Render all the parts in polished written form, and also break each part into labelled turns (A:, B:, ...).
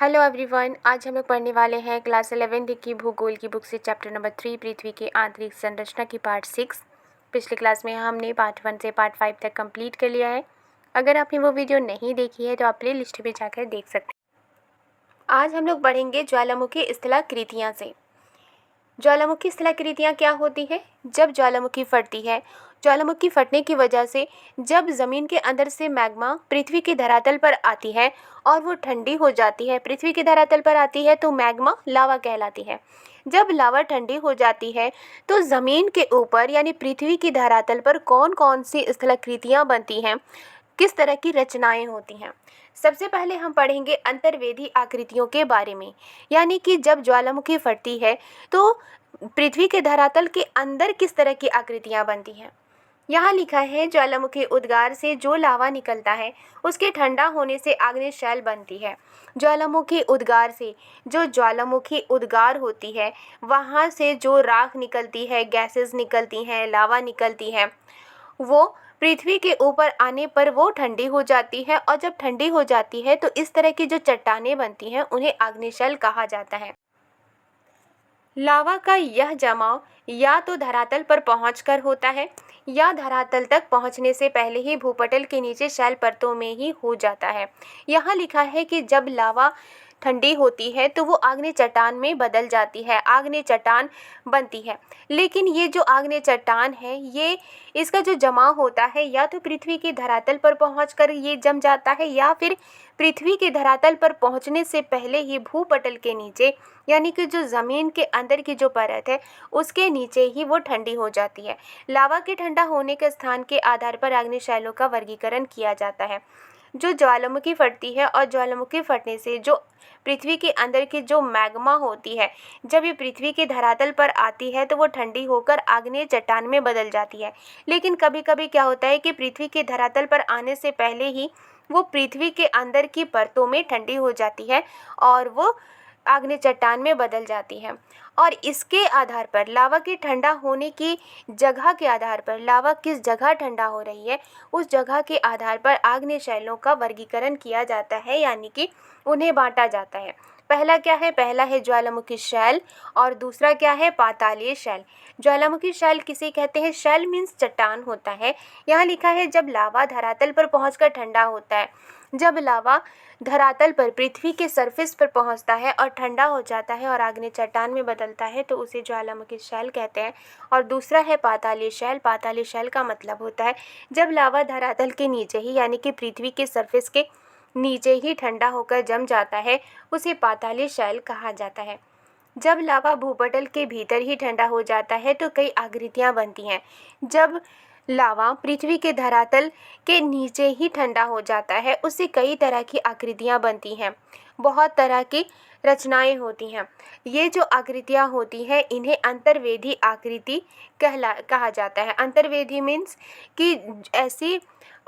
A: Hello everyone, आज हम लोग पढ़ने वाले हैं क्लास 11 की भूगोल की बुक से चैप्टर नंबर 3 पृथ्वी की आंतरिक संरचना की पार्ट 6। पिछले क्लास में हमने पार्ट 1 से पार्ट 5 तक कंप्लीट कर लिया है। अगर आपने वो वीडियो नहीं देखी है तो आप प्ले लिस्ट में जाकर देख सकते हैं। आज हम लोग पढ़ेंगे ज्वालामुखी स्थलाकृतियाँ से। ज्वालामुखी स्थलाकृतियाँ क्या होती है? जब ज्वालामुखी फटती है, ज्वालामुखी फटने की वजह से जब ज़मीन के अंदर से मैग्मा पृथ्वी की धरातल पर आती है और वो ठंडी हो जाती है, पृथ्वी की धरातल पर आती है तो मैग्मा लावा कहलाती है। जब लावा ठंडी हो जाती है तो ज़मीन के ऊपर यानी पृथ्वी की धरातल पर कौन कौन सी स्थलाकृतियाँ बनती हैं, किस तरह की रचनाएं होती हैं। सबसे पहले हम पढ़ेंगे अंतर्वेदी आकृतियों के बारे में, यानी कि जब ज्वालामुखी फटती है तो पृथ्वी के धरातल के अंदर किस तरह की आकृतियां बनती हैं। यहाँ लिखा है, ज्वालामुखी उद्गार से जो लावा निकलता है उसके ठंडा होने से आग्नेय शैल बनती है। ज्वालामुखी उद्गार से जो ज्वालामुखी उद्गार होती है वहाँ से जो राख निकलती है, गैसेस निकलती हैं, लावा निकलती है, वो पृथ्वी के ऊपर आने पर वो ठंडी हो जाती है और जब ठंडी हो जाती है तो इस तरह की जो चट्टानें बनती हैं उन्हें आग्नेय शैल कहा जाता है। लावा का यह जमाव या तो धरातल पर पहुंचकर होता है या धरातल तक पहुंचने से पहले ही भूपटल के नीचे शैल परतों में ही हो जाता है। यहाँ लिखा है कि जब लावा ठंडी होती है तो वो आग्नेय चट्टान में बदल जाती है, आग्नेय चट्टान बनती है। लेकिन ये जो आग्नेय चट्टान है, ये इसका जो जमाव होता है या तो पृथ्वी की धरातल पर पहुंचकर ये जम जाता है या फिर पृथ्वी के धरातल पर पहुंचने से पहले ही भूपटल के नीचे यानी कि जो ज़मीन के अंदर की जो परत है उसके नीचे ही वो ठंडी हो जाती है। लावा के ठंडा होने के स्थान के आधार पर आग्नेय शैलों का वर्गीकरण किया जाता है। जो ज्वालामुखी फटती है और ज्वालामुखी फटने से जो पृथ्वी के अंदर की जो मैग्मा होती है, जब ये पृथ्वी के धरातल पर आती है तो वो ठंडी होकर आग्नेय चट्टान में बदल जाती है। लेकिन कभी कभी क्या होता है कि पृथ्वी के धरातल पर आने से पहले ही वो पृथ्वी के अंदर की परतों में ठंडी हो जाती है और वो आग्नेय चट्टान में बदल जाती है। और इसके आधार पर लावा के ठंडा होने की जगह के आधार पर लावा किस जगह ठंडा हो रही है उस जगह के आधार पर आग्नेय शैलों का वर्गीकरण किया जाता है, यानी कि उन्हें बांटा जाता है। पहला क्या है? पहला है ज्वालामुखी शैल और दूसरा क्या है? पातालीय शैल। ज्वालामुखी शैल किसे कहते हैं? शैल मीन्स चट्टान होता है। यहाँ लिखा है जब लावा धरातल पर पहुंचकर ठंडा होता है, जब लावा धरातल पर पृथ्वी के सरफेस पर पहुंचता है और ठंडा हो जाता है और आग्नेय चट्टान में बदलता है तो उसे ज्वालामुखी शैल कहते हैं। और दूसरा है पातालीय शैल। पातालीय शैल का मतलब होता है जब लावा धरातल के नीचे ही यानी कि पृथ्वी के सरफेस के नीचे ही ठंडा होकर जम जाता है, उसे पातालीय शैल कहा जाता है। जब लावा भूपटल के भीतर ही ठंडा हो जाता है तो कई आकृतियाँ बनती हैं। जब लावा पृथ्वी के धरातल के नीचे ही ठंडा हो जाता है उससे कई तरह की आकृतियाँ बनती हैं, बहुत तरह की रचनाएं होती हैं। ये जो आकृतियाँ होती हैं इन्हें अंतर्वेदी आकृति कहा जाता है। अंतर्वेदी मीन्स कि ऐसी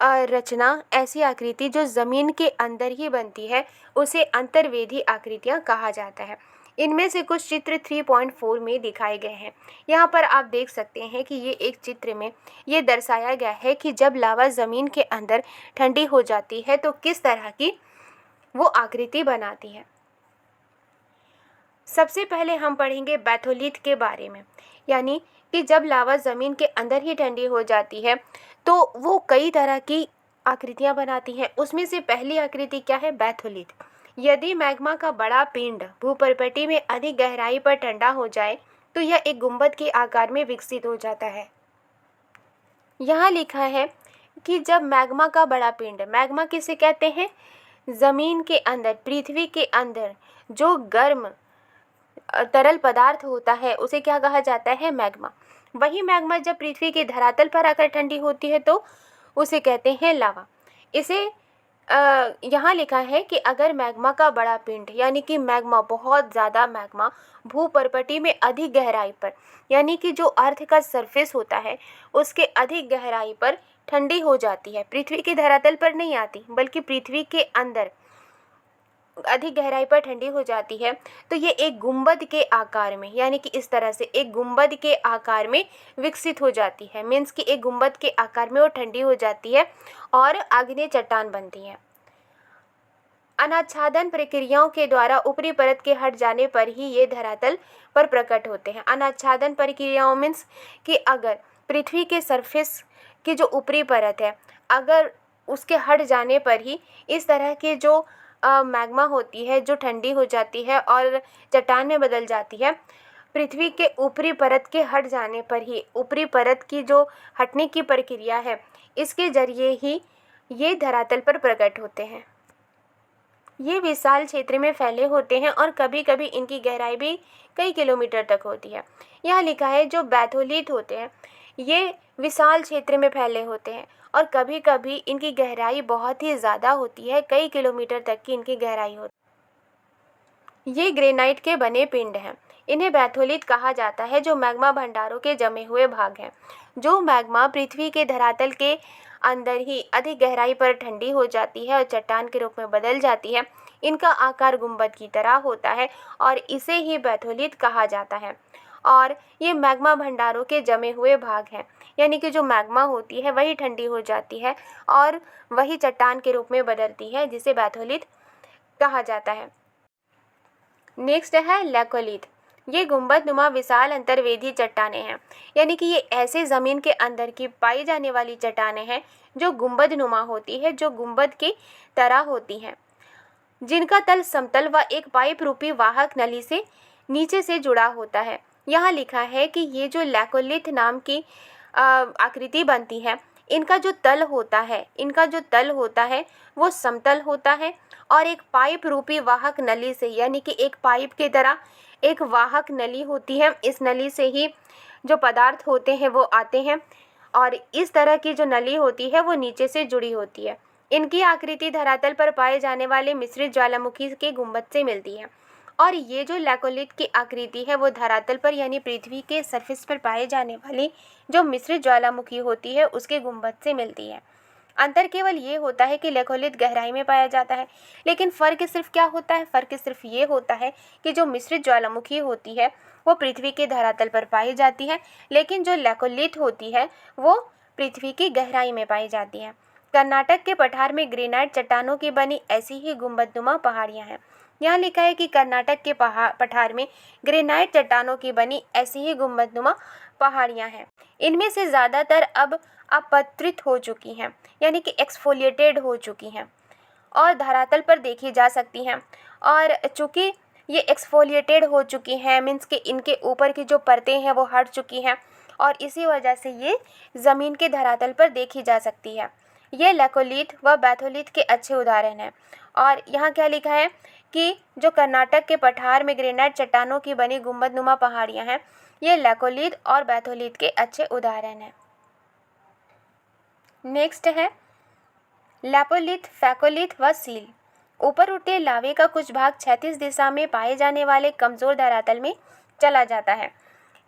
A: रचना, ऐसी आकृति जो ज़मीन के अंदर ही बनती है उसे अंतर्वेदी आकृतियाँ कहा जाता है। इनमें से कुछ चित्र 3.4 में दिखाए गए हैं। यहाँ पर आप देख सकते हैं कि ये एक चित्र में ये दर्शाया गया है कि जब लावा ज़मीन के अंदर ठंडी हो जाती है तो किस तरह की वो आकृति बनाती है। सबसे पहले हम पढ़ेंगे बैथोलिथ के बारे में, यानी कि जब लावा ज़मीन के अंदर ही ठंडी हो जाती है तो वो कई तरह की आकृतियाँ बनाती हैं। उसमें से पहली आकृति क्या है? बैथोलिथ। यदि मैग्मा का बड़ा पिंड भूपर्पटी में अधिक गहराई पर ठंडा हो जाए तो यह एक गुंबद के आकार में विकसित हो जाता है। यहाँ लिखा है कि जब मैग्मा का बड़ा पिंड, मैग्मा किसे कहते हैं? ज़मीन के अंदर, पृथ्वी के अंदर जो गर्म तरल पदार्थ होता है उसे क्या कहा जाता है? मैग्मा। वही मैग्मा जब पृथ्वी के धरातल पर आकर ठंडी होती है तो उसे कहते हैं लावा। इसे यहाँ लिखा है कि अगर मैग्मा का बड़ा पिंड यानी कि मैग्मा, बहुत ज़्यादा मैग्मा भूपर्पटी में अधिक गहराई पर यानी कि जो अर्थ का सरफेस होता है उसके अधिक गहराई पर ठंडी हो जाती है, पृथ्वी के धरातल पर नहीं आती बल्कि पृथ्वी के अंदर अधिक गहराई पर ठंडी हो जाती है, तो ये एक गुंबद के आकार में यानी कि इस तरह से एक गुंबद के आकार में विकसित हो जाती है। मीन्स कि एक गुंबद के आकार में वो ठंडी हो जाती है और आग्नेय चट्टान बनती है। अनाच्छादन प्रक्रियाओं के द्वारा ऊपरी परत के हट जाने पर ही ये धरातल पर प्रकट होते हैं। अनाच्छादन प्रक्रियाओं मीन्स कि अगर पृथ्वी के सरफेस की जो ऊपरी परत है, अगर उसके हट जाने पर ही इस तरह के जो मैग्मा होती है जो ठंडी हो जाती है और चट्टान में बदल जाती है। पृथ्वी के ऊपरी परत के हट जाने पर ही, ऊपरी परत की जो हटने की प्रक्रिया है, इसके जरिए ही ये धरातल पर प्रकट होते हैं। ये विशाल क्षेत्र में फैले होते हैं और कभी कभी इनकी गहराई भी कई किलोमीटर तक होती है। यहाँ लिखा है जो बैथोलिथ होते हैं ये विशाल क्षेत्र में फैले होते हैं और कभी कभी इनकी गहराई बहुत ही ज़्यादा होती है, कई किलोमीटर तक की इनकी गहराई होती है। ये ग्रेनाइट के बने पिंड हैं। इन्हें बैथोलिथ कहा जाता है जो मैग्मा भंडारों के जमे हुए भाग हैं। जो मैग्मा पृथ्वी के धरातल के अंदर ही अधिक गहराई पर ठंडी हो जाती है और चट्टान के रूप में बदल जाती है, इनका आकार गुंबद की तरह होता है और इसे ही बैथोलिथ कहा जाता है। और ये मैग्मा भंडारों के जमे हुए भाग हैं, यानी कि जो मैग्मा होती है वही ठंडी हो जाती है और वही चट्टान के रूप में बदलती है, जिसे बैथोलिथ कहा जाता है। नेक्स्ट है लैकोलिथ। ये गुंबदनुमा विशाल अंतर्वेदी चट्टानें हैं, यानी कि ये ऐसे ज़मीन के अंदर की पाई जाने वाली चट्टानें हैं जो गुंबदनुमा होती है, जो गुंबद की तरह होती हैं, जिनका तल समतल व एक पाइप रूपी वाहक नली से नीचे से जुड़ा होता है। यहाँ लिखा है कि ये जो लैकोलिथ नाम की आकृति बनती है, इनका जो तल होता है वो समतल होता है और एक पाइप रूपी वाहक नली से, यानी कि एक पाइप की तरह एक वाहक नली होती है। इस नली से ही जो पदार्थ होते हैं वो आते हैं और इस तरह की जो नली होती है वो नीचे से जुड़ी होती है। इनकी आकृति धरातल पर पाए जाने वाले मिश्रित ज्वालामुखी के गुंबद से मिलती है और ये जो लैकोलिथ की आकृति है वो धरातल पर यानी पृथ्वी के सरफेस पर पाए जाने वाली जो मिश्रित ज्वालामुखी होती है उसके गुंबद से मिलती है। अंतर केवल ये होता है कि लैकोलिथ गहराई में पाया जाता है, लेकिन फ़र्क सिर्फ क्या होता है? फ़र्क सिर्फ ये होता है कि जो मिश्रित ज्वालामुखी होती है वो पृथ्वी के धरातल पर पाई जाती है, लेकिन जो लैकोलिथ होती है वो पृथ्वी की गहराई में पाई जाती है। कर्नाटक के पठार में ग्रेनाइट चट्टानों की बनी ऐसी ही गुंबदनुमा पहाड़ियाँ हैं। यहाँ लिखा है कि कर्नाटक के पठार में ग्रेनाइट चट्टानों की बनी ऐसी ही गुंबदनुमा पहाड़ियाँ हैं। इनमें से ज़्यादातर अब अपत्रित हो चुकी हैं, यानी कि एक्सफोलिएटेड हो चुकी हैं और धरातल पर देखी जा सकती हैं। और चूँकि ये एक्सफोलिएटेड हो चुकी हैं मीन्स कि इनके ऊपर की जो परतें हैं वो हट चुकी हैं और इसी वजह से ये ज़मीन के धरातल पर देखी जा सकती है। ये लैकोलिथ व बैथोलिथ के अच्छे उदाहरण हैं। और यहाँ क्या लिखा है कि जो कर्नाटक के पठार में ग्रेनाइट चट्टानों की बनी गुंबदनुमा पहाड़ियाँ हैं, ये लैकोलिथ और बैथोलिथ के अच्छे उदाहरण हैं। नेक्स्ट है लैपोलिथ, फैकोलिथ व सील। ऊपर उठते लावे का कुछ भाग क्षैतिज दिशा में पाए जाने वाले कमज़ोर धरातल में चला जाता है।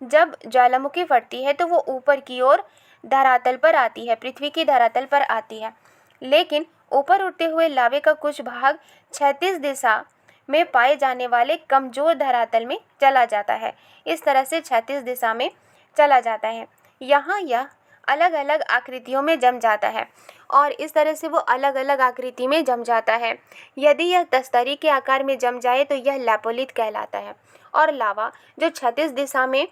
A: जब ज्वालामुखी फटती है तो वो ऊपर की ओर धरातल पर आती है, पृथ्वी की धरातल पर आती है, लेकिन ऊपर उठते हुए लावे का कुछ भाग क्षैतिज दिशा में पाए जाने वाले कमज़ोर धरातल में चला जाता है। इस तरह से क्षैतिज दिशा में चला जाता है। यहाँ यह अलग अलग आकृतियों में जम जाता है और इस तरह से वो अलग अलग आकृति में जम जाता है। यदि यह तस्तरी के आकार में जम जाए तो यह लैपोलिथ कहलाता है। और लावा जो क्षैतिज दिशा में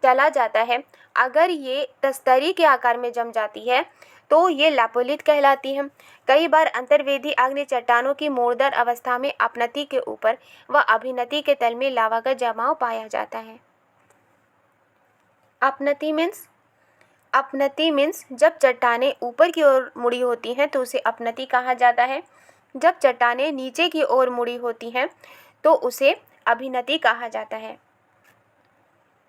A: चला जाता है, अगर ये तस्तरी के आकार में जम जाती है तो ये लैपोलिथ कहलाती है। कई बार अंतर्वेदी आग्नेय चट्टानों की मोड़दार अवस्था में अपनति के ऊपर व अभिनति के तल में लावा का जमाव पाया जाता है। अपनति मीन्स जब चट्टानें ऊपर की ओर मुड़ी होती हैं तो उसे अपनति कहा जाता है। जब चट्टानें नीचे की ओर मुड़ी होती हैं तो उसे अभिनति कहा जाता है।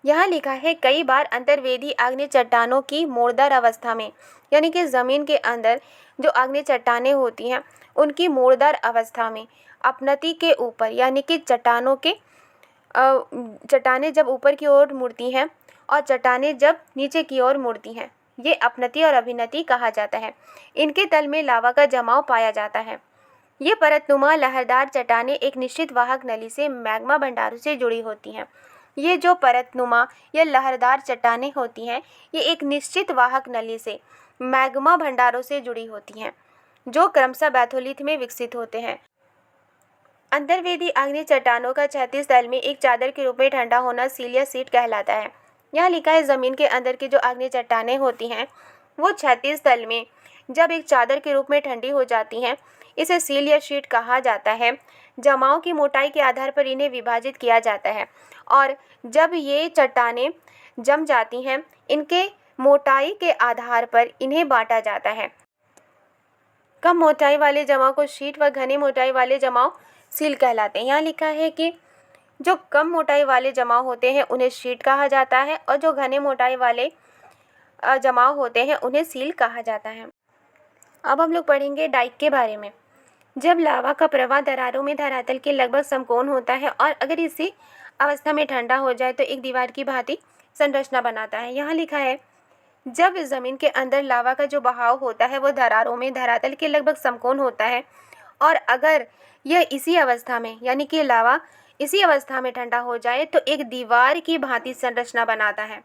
A: यहाँ लिखा है कई बार अंतर्वेदी आग्नेय चट्टानों की मोड़दार अवस्था में, यानी कि ज़मीन के अंदर जो आग्नेय चट्टानें होती हैं उनकी मोड़दार अवस्था में अपनति के ऊपर, यानी कि चट्टानें जब ऊपर की ओर मुड़ती हैं और चट्टानें जब नीचे की ओर मुड़ती हैं, ये अपनति और अभिनति कहा जाता है। इनके तल में लावा का जमाव पाया जाता है। ये परतनुमा लहरदार चट्टानें एक निश्चित वाहक नली से मैग्मा भंडारों से जुड़ी होती हैं। ये जो परतनुमा या लहरदार चट्टानें होती हैं ये एक निश्चित वाहक नली से मैग्मा भंडारों से जुड़ी होती हैं जो क्रमशः बैथोलिथ में विकसित होते हैं। अंतर्वेदी आग्नेय चट्टानों का क्षैतिज तल में एक चादर के रूप में ठंडा होना सील या शीट कहलाता है। यहाँ लिखा है जमीन के अंदर की जो आग्नेय चट्टानें होती हैं वो क्षैतिज तल में जब एक चादर के रूप में ठंडी हो जाती हैं, इसे सील या शीट कहा जाता है। जमाव की मोटाई के आधार पर इन्हें विभाजित किया जाता है और जब ये चट्टानें जम जाती हैं, इनके मोटाई के आधार पर इन्हें बांटा जाता है। कम मोटाई वाले जमाव को शीट व घने मोटाई वाले जमाव सील कहलाते हैं। यहाँ लिखा है कि जो कम मोटाई वाले जमाव होते हैं उन्हें शीट कहा जाता है और जो घने मोटाई वाले जमाव होते हैं उन्हें सील कहा जाता है। अब हम लोग पढ़ेंगे डाइक के बारे में। जब लावा का प्रवाह दरारों में धरातल के लगभग समकोण होता है और अगर इसी अवस्था में ठंडा हो जाए तो एक दीवार की भांति संरचना बनाता है। यहाँ लिखा है जब इस ज़मीन के अंदर लावा का जो बहाव होता है वो दरारों में धरातल के लगभग समकोण होता है और अगर यह इसी अवस्था में यानी कि लावा इसी अवस्था में ठंडा हो जाए तो एक दीवार की भांति संरचना बनाता है।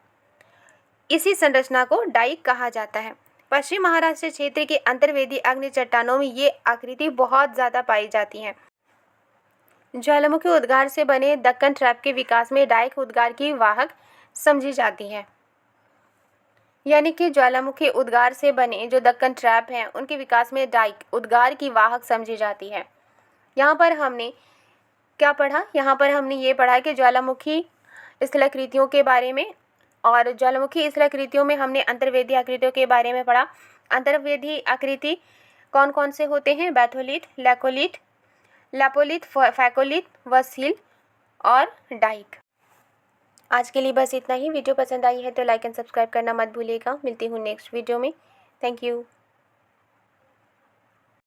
A: इसी संरचना को डाइक कहा जाता है। पश्चिम महाराष्ट्र क्षेत्र के अंतर्वेदी आग्नेय चट्टानों में ये आकृति बहुत ज़्यादा पाई जाती है। ज्वालामुखी उद्गार से बने दक्कन ट्रैप के विकास में डाइक उद्गार की वाहक समझी जाती है। यानी कि ज्वालामुखी उद्गार से बने जो दक्कन ट्रैप हैं उनके विकास में डाइक उद्गार की वाहक समझी जाती है। यहाँ पर हमने क्या पढ़ा? यहाँ पर हमने ये पढ़ा कि ज्वालामुखी स्थलाकृतियों के बारे में और ज्वालामुखी स्थलाकृतियों में हमने अंतर्वेदी आकृतियों के बारे में पढ़ा। अंतर्वेदी आकृति कौन कौन से होते हैं? बैथोलिथ, लैकोलिथ, लैपोलिथ, फैकोलिथ व सील और डाइक। आज के लिए बस इतना ही। वीडियो पसंद आई है तो लाइक एंड सब्सक्राइब करना मत भूलिएगा। मिलती हूँ नेक्स्ट वीडियो में। Thank you.